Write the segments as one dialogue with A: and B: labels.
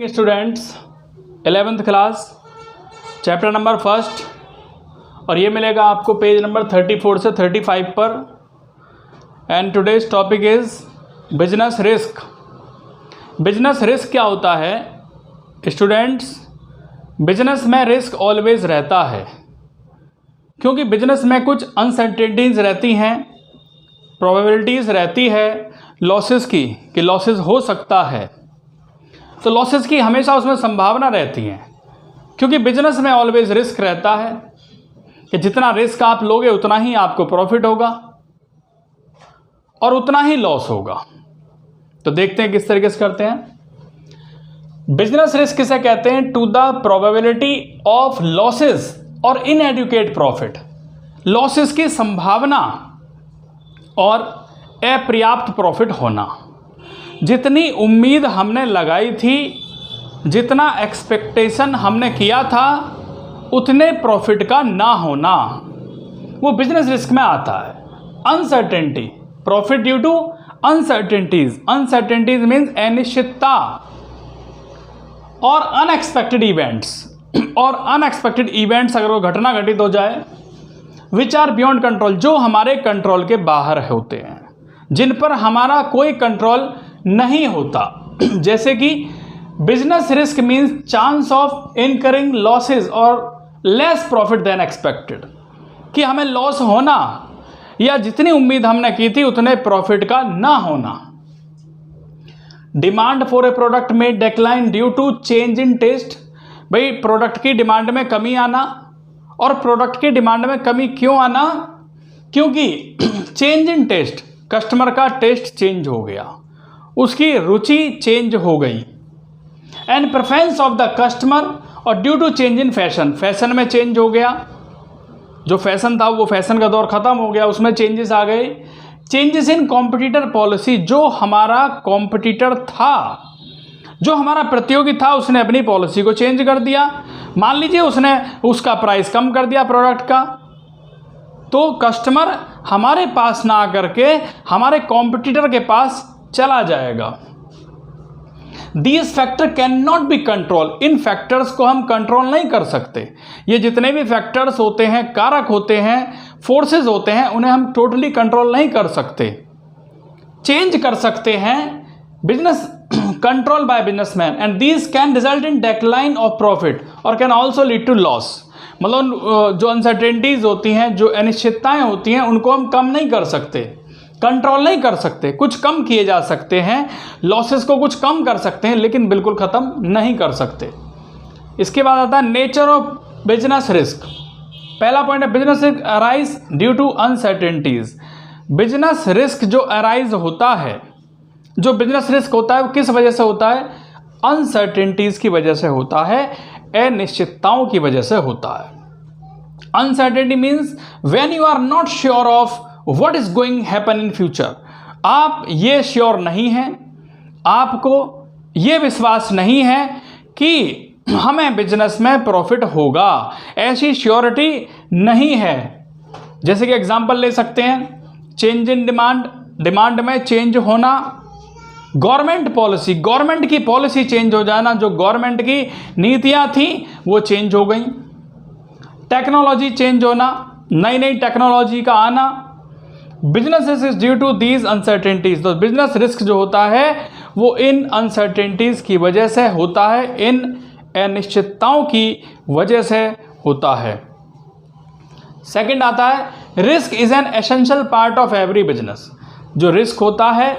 A: Students 11th class chapter number first और ये मिलेगा आपको पेज नंबर 34 से 35 पर। And today's topic is business risk. Business risk क्या होता है स्टूडेंट्स? बिजनेस में रिस्क ऑलवेज रहता है क्योंकि बिजनेस में कुछ अनसर्टेनिटीज़ रहती हैं, प्रोबेबिलिटीज़ रहती है लॉसेस की कि लॉसेस हो सकता है। तो लॉसेस की हमेशा उसमें संभावना रहती है क्योंकि बिजनेस में ऑलवेज रिस्क रहता है कि जितना रिस्क आप लोगे उतना ही आपको प्रॉफिट होगा और उतना ही लॉस होगा। तो देखते हैं किस तरीके से करते हैं। बिजनेस रिस्क किसे कहते हैं? To the probability of losses और इनएडुकेट प्रॉफिट। लॉसेस की संभावना और अपर्याप्त प्रॉफिट होना। जितनी उम्मीद हमने लगाई थी, जितना एक्सपेक्टेशन हमने किया था, उतने प्रॉफिट का ना होना, वो बिजनेस रिस्क में आता है। Uncertainty, profit due to uncertainties. Uncertainties means अनिश्चितता और अनएक्सपेक्टेड इवेंट्स। और अनएक्सपेक्टेड इवेंट्स अगर वो घटना घटित हो जाए, विच आर बियॉन्ड कंट्रोल, जो हमारे कंट्रोल के बाहर होते हैं, जिन पर हमारा कोई कंट्रोल नहीं होता। जैसे कि business risk means chance of incurring losses और लेस प्रॉफिट देन एक्सपेक्टेड, कि हमें लॉस होना या जितनी उम्मीद हमने की थी उतने प्रॉफिट का ना होना। डिमांड फॉर ए प्रोडक्ट में decline due to change in taste. भाई प्रोडक्ट की डिमांड में कमी आना, और प्रोडक्ट की डिमांड में कमी क्यों आना? क्योंकि चेंज इन टेस्ट, कस्टमर का टेस्ट चेंज हो गया, उसकी रुचि चेंज हो गई। And preference of the customer, और due to change in fashion, fashion में चेंज हो गया, जो फैशन था वो फैशन का दौर खत्म हो गया, उसमें चेंजेस आ गए। चेंजेस इन कॉम्पिटिटर पॉलिसी, जो हमारा कॉम्पिटिटर था, जो हमारा प्रतियोगी था, उसने अपनी पॉलिसी को चेंज कर दिया। मान लीजिए उसने उसका प्राइस कम कर दिया प्रोडक्ट का, तो कस्टमर हमारे पास ना आकर के हमारे कॉम्पिटिटर के पास चला जाएगा। These factor can not be control. In factors को हम कंट्रोल नहीं कर सकते। ये जितने भी फैक्टर्स होते हैं, कारक होते हैं, फोर्सेस होते हैं, उन्हें हम टोटली कंट्रोल नहीं कर सकते। चेंज कर सकते हैं business control by businessman, and these can result in decline of profit और can also lead to loss. मतलब जो अनसर्टेनिटीज होती हैं, जो अनिश्चितताएं होती हैं, उनको हम कम नहीं कर सकते, कंट्रोल नहीं कर सकते। कुछ कम किए जा सकते हैं, लॉसेस को कुछ कम कर सकते हैं, लेकिन बिल्कुल ख़त्म नहीं कर सकते। इसके बाद आता है नेचर ऑफ बिजनेस रिस्क। पहला पॉइंट है business risk arise due to uncertainties. Business risk जो अराइज होता है, जो बिजनेस रिस्क होता है, वो किस वजह से होता है? अनसर्टेनिटीज की वजह से होता है, अनिश्चितताओं की वजह से होता है। Uncertainty means when you are not sure of what is going happen in future. आप ये श्योर नहीं हैं, आपको ये विश्वास नहीं है कि हमें बिजनेस में प्रॉफिट होगा, ऐसी श्योरिटी नहीं है। जैसे कि एग्जांपल ले सकते हैं, चेंज इन डिमांड, डिमांड में चेंज होना। गवर्नमेंट पॉलिसी, गवर्नमेंट की पॉलिसी चेंज हो जाना, जो गवर्नमेंट की नीतियां थी वो चेंज हो गई। टेक्नोलॉजी चेंज होना, नई नई टेक्नोलॉजी का आना। Business risk is due to these uncertainties. तो बिजनेस रिस्क जो होता है वो इन अनसर्टेनिटीज की वजह से होता है, इन अनिश्चितताओं की वजह से होता है। सेकंड आता है risk is an essential part of every business. जो रिस्क होता है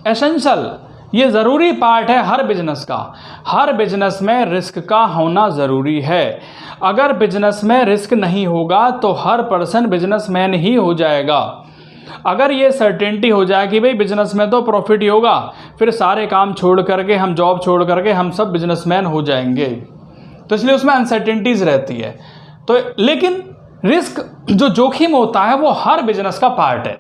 A: एसेंशियल, ये ज़रूरी पार्ट है हर बिजनेस का। हर बिजनेस में रिस्क का होना ज़रूरी है। अगर बिजनेस में रिस्क नहीं होगा तो हर पर्सन बिजनेसमैन ही हो जाएगा। अगर ये सर्टेनिटी हो जाए कि भाई बिजनेस में तो प्रॉफिट ही होगा, फिर सारे काम छोड़ करके, हम जॉब छोड़ करके हम सब बिजनेसमैन हो जाएंगे। तो इसलिए उसमें अनसर्टेनिटीज़ रहती है। तो लेकिन रिस्क जो जोखिम होता है वो हर बिजनेस का पार्ट है।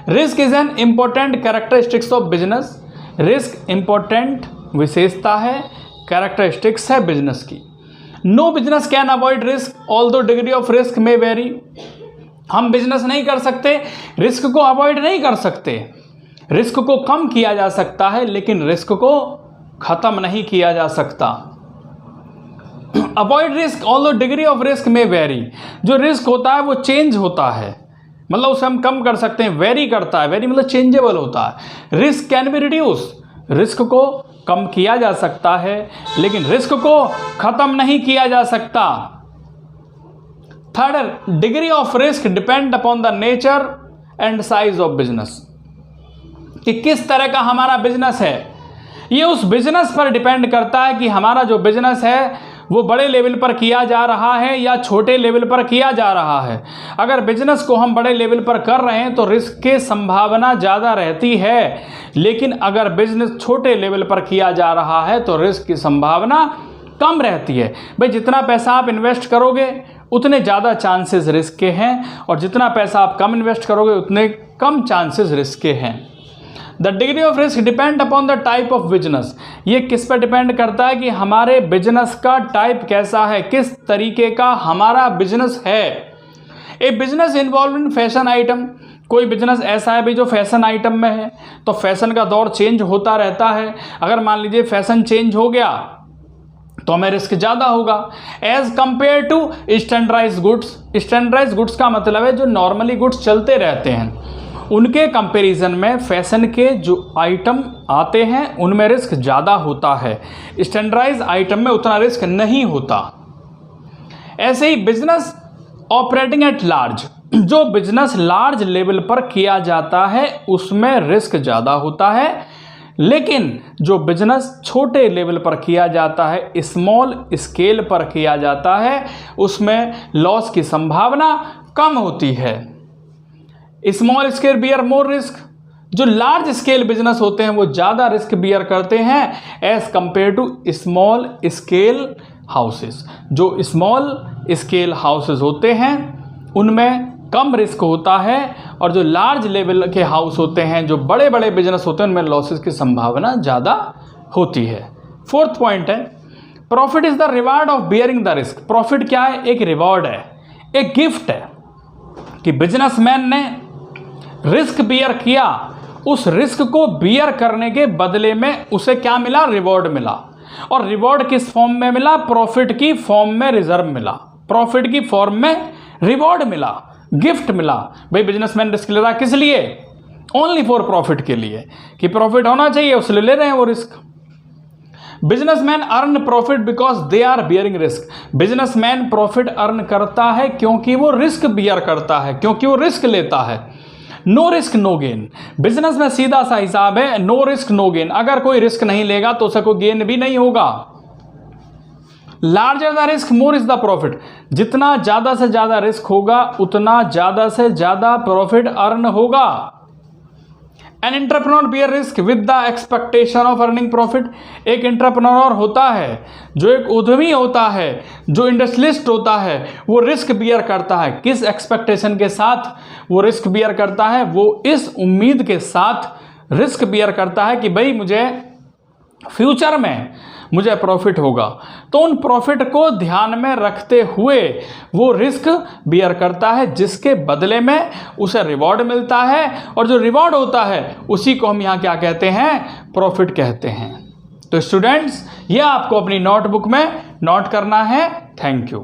A: Risk is an important characteristics of business. Risk important विशेषता है, कैरेक्टरिस्टिक्स है बिजनेस की। No business can avoid risk although degree of risk में वेरी। हम बिजनेस नहीं कर सकते, रिस्क को अवॉइड नहीं कर सकते। रिस्क को कम किया जा सकता है, लेकिन रिस्क को खत्म नहीं किया जा सकता। Avoid risk although degree of risk में वेरी, जो रिस्क होता है वो चेंज होता है, मतलब उसे हम कम कर सकते हैं, वेरी करता है, वेरी मतलब चेंजेबल होता है। Risk can be reduce, risk को कम किया जा सकता है लेकिन रिस्क को खत्म नहीं किया जा सकता। Third, degree of risk depend upon the nature and size of business, कि किस तरह का हमारा बिजनेस है, ये उस बिजनेस पर डिपेंड करता है कि हमारा जो बिजनेस है वो बड़े लेवल पर किया जा रहा है या छोटे लेवल पर किया जा रहा है। अगर बिजनेस को हम बड़े लेवल पर कर रहे हैं तो रिस्क की संभावना ज़्यादा रहती है, लेकिन अगर बिजनेस छोटे लेवल पर किया जा रहा है तो रिस्क की संभावना कम रहती है। भाई जितना पैसा आप इन्वेस्ट करोगे उतने ज़्यादा चांसेस रिस्क के हैं, और जितना पैसा आप कम इन्वेस्ट करोगे उतने कम चांसेस रिस्क के हैं। The degree of risk depend upon the type of business, ये किस पर डिपेंड करता है कि हमारे बिजनेस का टाइप कैसा है, किस तरीके का हमारा बिजनेस है। A business involve in fashion item, कोई बिजनेस ऐसा है भी जो फैशन आइटम में है, तो फैशन का दौर चेंज होता रहता है। अगर मान लीजिए फैशन चेंज हो गया तो हमें रिस्क ज़्यादा होगा as compare to standardised goods. Standardised goods का मतलब है जो नॉर्मली गुड्स चलते रहते हैं, उनके कंपैरिजन में फैशन के जो आइटम आते हैं उनमें रिस्क ज़्यादा होता है, स्टैंडर्डाइज आइटम में उतना रिस्क नहीं होता। ऐसे ही बिजनेस ऑपरेटिंग एट लार्ज, जो बिजनेस लार्ज लेवल पर किया जाता है उसमें रिस्क ज़्यादा होता है, लेकिन जो बिजनेस छोटे लेवल पर किया जाता है, स्मॉल स्केल पर किया जाता है, उसमें लॉस की संभावना कम होती है। Small scale bear more risk, जो लार्ज स्केल बिजनेस होते हैं वो ज़्यादा रिस्क बियर करते हैं as compare to small scale houses. जो स्मॉल स्केल हाउसेस होते हैं उनमें कम रिस्क होता है, और जो लार्ज लेवल के हाउस होते हैं, जो बड़े बड़े बिजनेस होते हैं, उनमें लॉसेस की संभावना ज़्यादा होती है। फोर्थ पॉइंट है profit is the reward of bearing the risk. Profit क्या है? एक रिवॉर्ड है, एक गिफ्ट है कि बिजनेसमैन ने रिस्क बियर किया, उस रिस्क को बियर करने के बदले में उसे क्या मिला? रिवॉर्ड मिला। और रिवॉर्ड किस फॉर्म में मिला? प्रॉफिट की फॉर्म में रिजर्व मिला, प्रॉफिट की फॉर्म में रिवॉर्ड मिला, गिफ्ट मिला। भाई बिजनेसमैन रिस्क ले रहा किस लिए? ओनली फॉर प्रॉफिट के लिए, कि प्रॉफिट होना चाहिए, उसलिए ले रहे हैं वो risk. Businessman earn profit because they are bearing risk. Businessman profit earn करता है क्योंकि वो रिस्क बियर करता है, क्योंकि वो रिस्क लेता है। No risk no gain, business में सीधा सा हिसाब है, नो रिस्क नो गेन। अगर कोई रिस्क नहीं लेगा तो उसे कोई गेन भी नहीं होगा। Larger the risk more is the profit, जितना ज्यादा से ज्यादा रिस्क होगा उतना ज्यादा से ज्यादा प्रॉफिट अर्न होगा। An entrepreneur bear risk with the expectation of earning profit. एक एंटरप्रेन्योर होता है, जो एक उद्यमी होता है, जो इंडस्ट्रियलिस्ट होता है, वो रिस्क बियर करता है। किस एक्सपेक्टेशन के साथ वो रिस्क बियर करता है? वो इस उम्मीद के साथ रिस्क बियर करता है कि भाई मुझे फ्यूचर में मुझे प्रॉफिट होगा, तो उन प्रॉफिट को ध्यान में रखते हुए वो रिस्क बियर करता है, जिसके बदले में उसे रिवॉर्ड मिलता है, और जो रिवॉर्ड होता है उसी को हम यहाँ क्या कहते हैं? प्रॉफिट कहते हैं। तो स्टूडेंट्स, ये आपको अपनी नोटबुक में नोट करना है। Thank you.